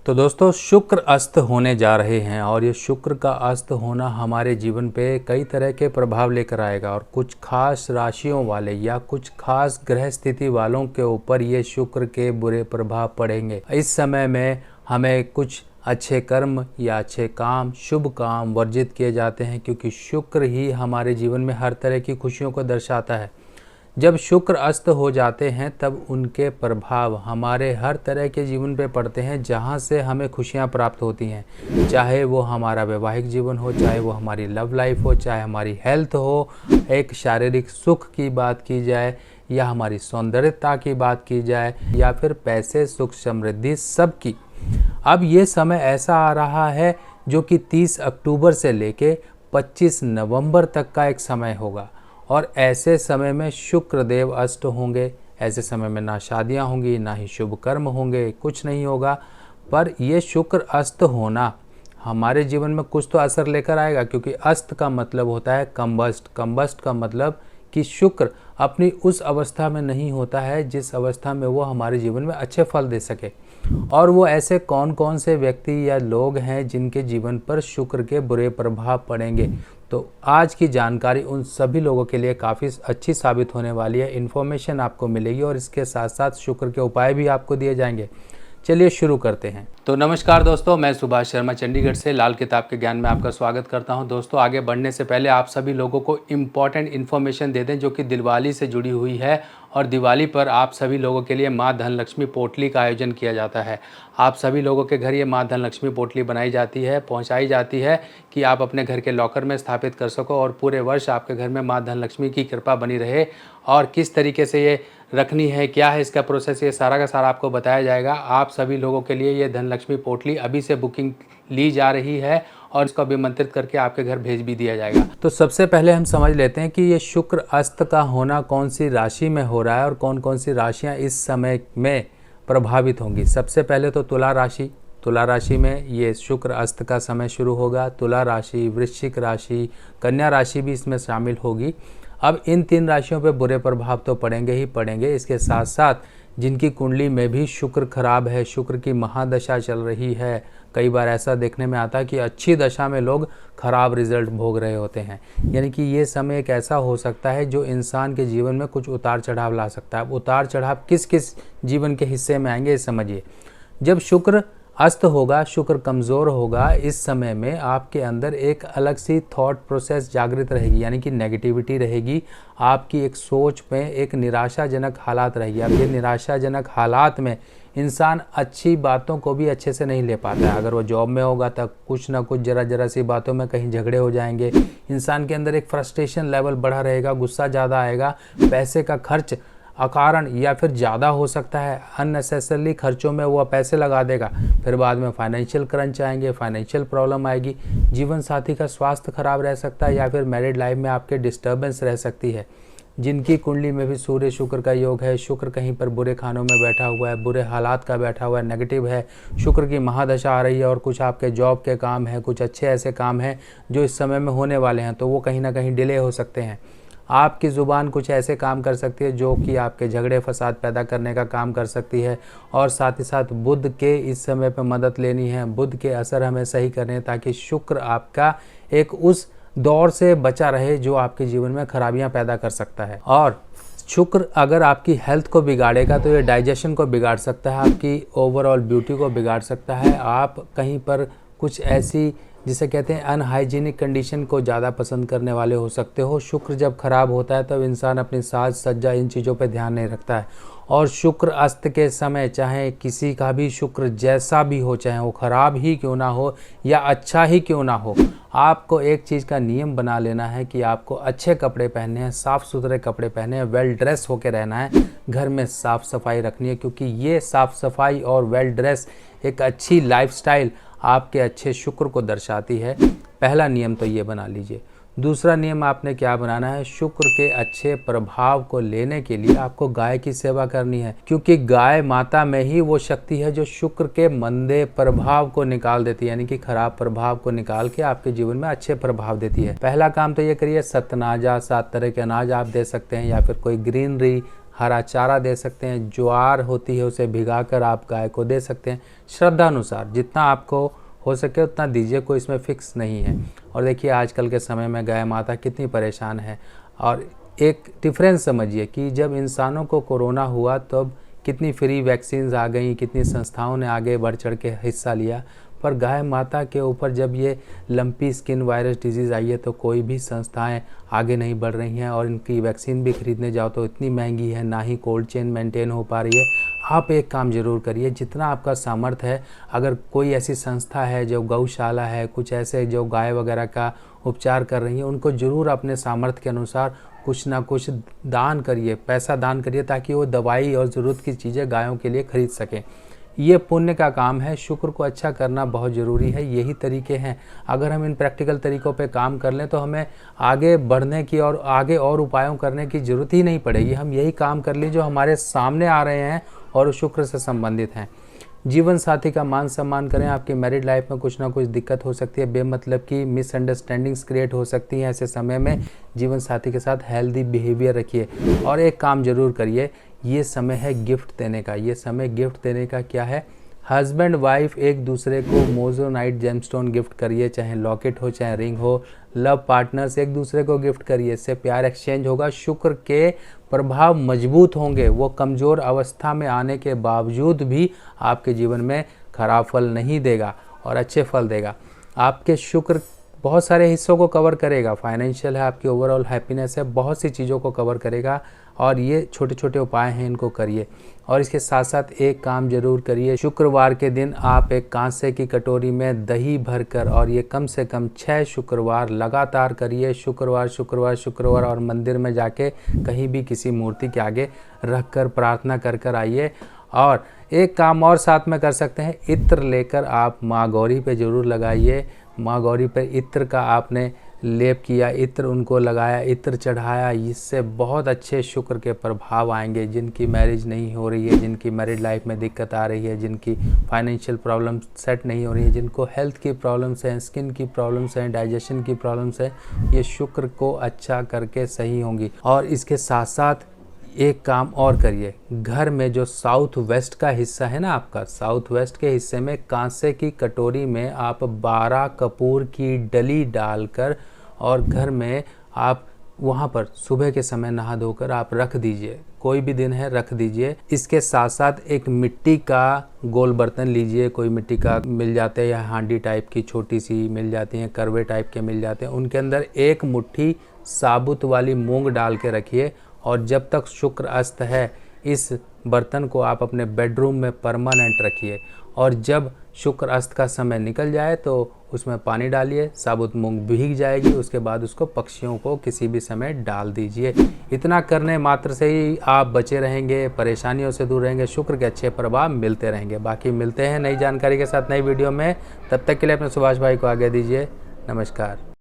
तो दोस्तों शुक्र अस्त होने जा रहे हैं और ये शुक्र का अस्त होना हमारे जीवन पे कई तरह के प्रभाव लेकर आएगा और कुछ खास राशियों वाले या कुछ खास ग्रह स्थिति वालों के ऊपर ये शुक्र के बुरे प्रभाव पड़ेंगे। इस समय में हमें कुछ अच्छे कर्म या अच्छे काम, शुभ काम वर्जित किए जाते हैं क्योंकि शुक्र ही हमारे जीवन में हर तरह की खुशियों को दर्शाता है। जब शुक्र अस्त हो जाते हैं तब उनके प्रभाव हमारे हर तरह के जीवन पे पड़ते हैं जहाँ से हमें खुशियाँ प्राप्त होती हैं, चाहे वो हमारा वैवाहिक जीवन हो, चाहे वो हमारी लव लाइफ हो, चाहे हमारी हेल्थ हो, एक शारीरिक सुख की बात की जाए या हमारी सौंदर्यता की बात की जाए या फिर पैसे, सुख, समृद्धि सब की। अब ये समय ऐसा आ रहा है जो कि 30 अक्टूबर से लेके 25 नवंबर तक का एक समय होगा और ऐसे समय में शुक्र देव अष्ट होंगे। ऐसे समय में ना शादियां होंगी, ना ही शुभ कर्म होंगे, कुछ नहीं होगा। पर ये शुक्र अस्त होना हमारे जीवन में कुछ तो असर लेकर आएगा क्योंकि अस्त का मतलब होता है कंबस्ट। कंबस्ट का मतलब कि शुक्र अपनी उस अवस्था में नहीं होता है जिस अवस्था में वो हमारे जीवन में अच्छे फल दे सके। और वो ऐसे कौन कौन से व्यक्ति या लोग हैं जिनके जीवन पर शुक्र के बुरे प्रभाव पड़ेंगे। तो आज की जानकारी उन सभी लोगों के लिए काफ़ी अच्छी साबित होने वाली है। इन्फॉर्मेशन आपको मिलेगी और इसके साथ साथ शुक्र के उपाय भी आपको दिए जाएंगे। चलिए शुरू करते हैं। तो नमस्कार दोस्तों, मैं सुभाष शर्मा चंडीगढ़ से लाल किताब के ज्ञान में आपका स्वागत करता हूं। दोस्तों आगे बढ़ने से पहले आप सभी लोगों को इम्पॉर्टेंट इन्फॉर्मेशन दे दें जो कि दिवाली से जुड़ी हुई है और दिवाली पर आप सभी लोगों के लिए माँ धनलक्ष्मी पोटली का आयोजन किया जाता है। आप सभी लोगों के घर ये माँ धनलक्ष्मी पोटली बनाई जाती है, पहुँचाई जाती है कि आप अपने घर के लॉकर में स्थापित कर सको और पूरे वर्ष आपके घर में माँ धनलक्ष्मी की कृपा बनी रहे। और किस तरीके से ये रखनी है, क्या है इसका प्रोसेस, ये सारा का सारा आपको बताया जाएगा। आप सभी लोगों के लिए ये धनलक्ष्मी पोटली अभी से बुकिंग ली जा रही है और इसको अभिमंत्रित करके आपके घर भेज भी दिया जाएगा। तो सबसे पहले हम समझ लेते हैं कि ये शुक्र अस्त का होना कौन सी राशि में हो रहा है और कौन कौन सी राशियां इस समय में प्रभावित होंगी। सबसे पहले तो तुला राशि। तुला राशि में ये शुक्र अस्त का समय शुरू होगा। तुला राशि, वृश्चिक राशि, कन्या राशि भी इसमें शामिल होगी। अब इन तीन राशियों पे बुरे प्रभाव तो पड़ेंगे ही पड़ेंगे। इसके साथ साथ जिनकी कुंडली में भी शुक्र खराब है, शुक्र की महादशा चल रही है, कई बार ऐसा देखने में आता है कि अच्छी दशा में लोग खराब रिजल्ट भोग रहे होते हैं। यानी कि ये समय एक ऐसा हो सकता है जो इंसान के जीवन में कुछ उतार चढ़ाव ला सकता है। उतार चढ़ाव किस किस जीवन के हिस्से में आएंगे समझिए। जब शुक्र अस्त होगा, शुक्र कमज़ोर होगा, इस समय में आपके अंदर एक अलग सी थॉट प्रोसेस जागृत रहेगी, यानी कि नेगेटिविटी रहेगी। आपकी एक सोच में एक निराशाजनक हालात रहेगी। अब ये निराशाजनक हालात में इंसान अच्छी बातों को भी अच्छे से नहीं ले पाता है। अगर वो जॉब में होगा तब कुछ ना कुछ जरा सी बातों में कहीं झगड़े हो जाएंगे। इंसान के अंदर एक फ्रस्ट्रेशन लेवल बढ़ा रहेगा, गुस्सा ज़्यादा आएगा, पैसे का खर्च अकारण या फिर ज़्यादा हो सकता है। अननेसेसरली खर्चों में वो पैसे लगा देगा, फिर बाद में फाइनेंशियल क्रंच आएंगे, फाइनेंशियल प्रॉब्लम आएगी। जीवन साथी का स्वास्थ्य खराब रह सकता है या फिर मैरिड लाइफ में आपके डिस्टर्बेंस रह सकती है। जिनकी कुंडली में भी सूर्य शुक्र का योग है, शुक्र कहीं पर बुरे खानों में बैठा हुआ है, बुरे हालात का बैठा हुआ है, नेगेटिव है, शुक्र की महादशा आ रही है और कुछ आपके जॉब के काम हैं, कुछ अच्छे ऐसे काम हैं जो इस समय में होने वाले हैं, तो वो कहीं ना कहीं डिले हो सकते हैं। आपकी ज़ुबान कुछ ऐसे काम कर सकती है जो कि आपके झगड़े फसाद पैदा करने का काम कर सकती है। और साथ ही साथ बुध के इस समय पे मदद लेनी है, बुध के असर हमें सही करने हैं ताकि शुक्र आपका एक उस दौर से बचा रहे जो आपके जीवन में खराबियां पैदा कर सकता है। और शुक्र अगर आपकी हेल्थ को बिगाड़ेगा तो ये डाइजेशन को बिगाड़ सकता है, आपकी ओवरऑल ब्यूटी को बिगाड़ सकता है। आप कहीं पर कुछ ऐसी जिसे कहते हैं अनहाइजीनिक कंडीशन को ज़्यादा पसंद करने वाले हो सकते हो। शुक्र जब खराब होता है तब इंसान अपनी साज सज्जा इन चीज़ों पे ध्यान नहीं रखता है। और शुक्र अस्त के समय चाहे किसी का भी शुक्र जैसा भी हो, चाहे वो खराब ही क्यों ना हो या अच्छा ही क्यों ना हो, आपको एक चीज़ का नियम बना लेना है कि आपको अच्छे कपड़े पहनने हैं, साफ़ सुथरे कपड़े पहने हैं, वेल ड्रेस होकर रहना है, घर में साफ़ सफाई रखनी है क्योंकि ये साफ़ सफाई और वेल ड्रेस एक अच्छी लाइफस्टाइल आपके अच्छे शुक्र को दर्शाती है। पहला नियम तो ये बना लीजिए। दूसरा नियम आपने क्या बनाना है, शुक्र के अच्छे प्रभाव को लेने के लिए आपको गाय की सेवा करनी है क्योंकि गाय माता में ही वो शक्ति है जो शुक्र के मंदे प्रभाव को निकाल देती है, यानी कि खराब प्रभाव को निकाल के आपके जीवन में अच्छे प्रभाव देती है। पहला काम तो ये करिए, सतनाजा 7 तरह के अनाज आप दे सकते हैं या फिर कोई ग्रीनरी हरा चारा दे सकते हैं, ज्वार होती है उसे भिगाकर आप गाय को दे सकते हैं। श्रद्धा अनुसार जितना आपको हो सके उतना दीजिए, कोई इसमें फिक्स नहीं है। और देखिए आजकल के समय में गाय माता कितनी परेशान है। और एक डिफरेंस समझिए कि जब इंसानों को कोरोना हुआ तब कितनी फ्री वैक्सीन्स आ गई, कितनी संस्थाओं ने आगे बढ़ चढ़ के हिस्सा लिया, पर गाय माता के ऊपर जब ये लंपी स्किन वायरस डिजीज़ आई है तो कोई भी संस्थाएं आगे नहीं बढ़ रही हैं। और इनकी वैक्सीन भी खरीदने जाओ तो इतनी महंगी है, ना ही कोल्ड चेन मेंटेन हो पा रही है। आप एक काम ज़रूर करिए, जितना आपका सामर्थ्य है, अगर कोई ऐसी संस्था है जो गौशाला है, कुछ ऐसे जो गाय वगैरह का उपचार कर रही हैं, उनको ज़रूर अपने सामर्थ्य के अनुसार कुछ ना कुछ दान करिए, पैसा दान करिए, ताकि वो दवाई और ज़रूरत की चीज़ें गायों के लिए खरीद सकें। ये पुण्य का काम है। शुक्र को अच्छा करना बहुत ज़रूरी है। यही तरीके हैं, अगर हम इन प्रैक्टिकल तरीक़ों पे काम कर लें तो हमें आगे बढ़ने की और आगे और उपायों करने की ज़रूरत ही नहीं पड़ेगी। हम यही काम कर लें जो हमारे सामने आ रहे हैं और शुक्र से संबंधित हैं। जीवन साथी का मान सम्मान करें। आपकी मैरिड लाइफ में कुछ ना कुछ दिक्कत हो सकती है, बेमतलब की मिसअंडरस्टैंडिंग्स क्रिएट हो सकती हैं। ऐसे समय में जीवन साथी के साथ हेल्दी बिहेवियर रखिए। और एक काम ज़रूर करिए, ये समय है गिफ्ट देने का। ये समय गिफ्ट देने का क्या है, हस्बैंड वाइफ एक दूसरे को मोजोनाइट जेमस्टोन गिफ्ट करिए, चाहे लॉकेट हो चाहे रिंग हो। लव पार्टनर्स एक दूसरे को गिफ्ट करिए, इससे प्यार एक्सचेंज होगा। शुक्र के प्रभाव मजबूत होंगे, वो कमज़ोर अवस्था में आने के बावजूद भी आपके जीवन में खराब फल नहीं देगा और अच्छे फल देगा। आपके शुक्र बहुत सारे हिस्सों को कवर करेगा। फाइनेंशियल है, आपकी ओवरऑल हैप्पीनेस है, बहुत सी चीज़ों को कवर करेगा। और ये छोटे छोटे उपाय हैं, इनको करिए। और इसके साथ साथ एक काम ज़रूर करिए, शुक्रवार के दिन आप एक कांसे की कटोरी में दही भरकर, और ये कम से कम 6 शुक्रवार लगातार करिए। शुक्रवार शुक्रवार शुक्रवार, और मंदिर में जाके कहीं भी किसी मूर्ति के आगे रख कर प्रार्थना कर कर आइए। और एक काम और साथ में कर सकते हैं, इत्र लेकर आप माँ गौरी पे ज़रूर लगाइए। माँ गौरी पे इत्र का आपने लेप किया, इत्र उनको लगाया, इत्र चढ़ाया, इससे बहुत अच्छे शुक्र के प्रभाव आएंगे। जिनकी मैरिज नहीं हो रही है, जिनकी मैरिड लाइफ में दिक्कत आ रही है, जिनकी फाइनेंशियल प्रॉब्लम सेट नहीं हो रही है, जिनको हेल्थ की प्रॉब्लम्स हैं, स्किन की प्रॉब्लम्स हैं, डाइजेशन की प्रॉब्लम्स हैं, ये शुक्र को अच्छा करके सही होंगी। और इसके साथ साथ एक काम और करिए, घर में जो साउथ वेस्ट का हिस्सा है ना आपका, साउथ वेस्ट के हिस्से में कांसे की कटोरी में आप 12 कपूर की डली डालकर, और घर में आप वहाँ पर सुबह के समय नहा धोकर आप रख दीजिए। कोई भी दिन है रख दीजिए। इसके साथ साथ एक मिट्टी का गोल बर्तन लीजिए, कोई मिट्टी का मिल जाते हैं या हांडी टाइप की छोटी सी मिल जाती हैं, करवे टाइप के मिल जाते हैं, उनके अंदर एक मुट्ठी साबुत वाली मूंग डाल के रखिए। और जब तक शुक्र अस्त है, इस बर्तन को आप अपने बेडरूम में परमानेंट रखिए। और जब शुक्र अस्त का समय निकल जाए तो उसमें पानी डालिए, साबुत मूंग भीग जाएगी, उसके बाद उसको पक्षियों को किसी भी समय डाल दीजिए। इतना करने मात्र से ही आप बचे रहेंगे, परेशानियों से दूर रहेंगे, शुक्र के अच्छे प्रभाव मिलते रहेंगे। बाकी मिलते हैं नई जानकारी के साथ नई वीडियो में। तब तक के लिए अपने सुभाष भाई को आज्ञा दीजिए। नमस्कार।